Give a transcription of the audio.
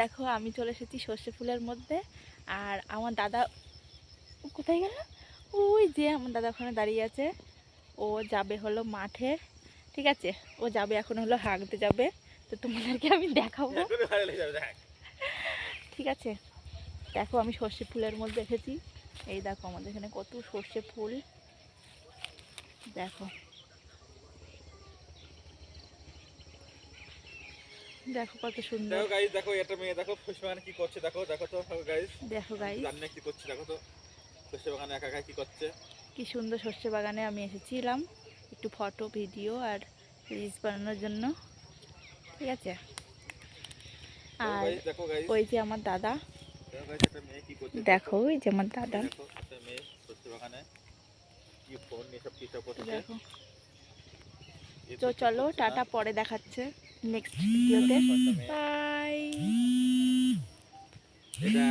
দেখো আমি চলে এসেছি সর্ষে ফুলের মধ্যে। আর আমার দাদা কোথায় গেল? ওই যে আমার দাদা ওখানে দাঁড়িয়ে আছে। ও যাবে হলো মাঠে, ঠিক আছে? ও যাবে এখন হলো হাঁটতে যাবে। তো তোমাদেরকে আমি দেখাবো, ঠিক আছে? দেখো আমি সর্ষে ফুলের মধ্যে এসেছি। এই দেখো আমাদের এখানে কত সর্ষে ফুল, দেখো দেখো কত সুন্দর। দেখো গাইস, দেখো এটা মেয়ে, দেখো সর্ষে বাগানে কি করছে, দেখো দেখো তো গাইস। দেখো আমি তো গাইস জানি না কি করছে, দেখো তো সর্ষে বাগানে একা একা কি করছে। কি সুন্দর সর্ষে বাগানে আমি এসেছিলাম একটু ফটো ভিডিও আর রিলস বানানোর জন্য, ঠিক আছে? দেখো আর গাইস, দেখো গাইস, ওই যে আমার দাদা, দেখো গাইস একটা মেয়ে কি করছে, দেখো দেখো ওই যে আমার দাদা, এই দেখো একটা মেয়ে সর্ষে বাগানে কি ফোন নিয়ে সব কিছু করছে। দেখো। এ তো তো ঠিক চলো করছে না। টাটা, পরে দেখাচ্ছে নেক্সট ভিডিওতে। দেখো একটা মেয়ে বাই। এটা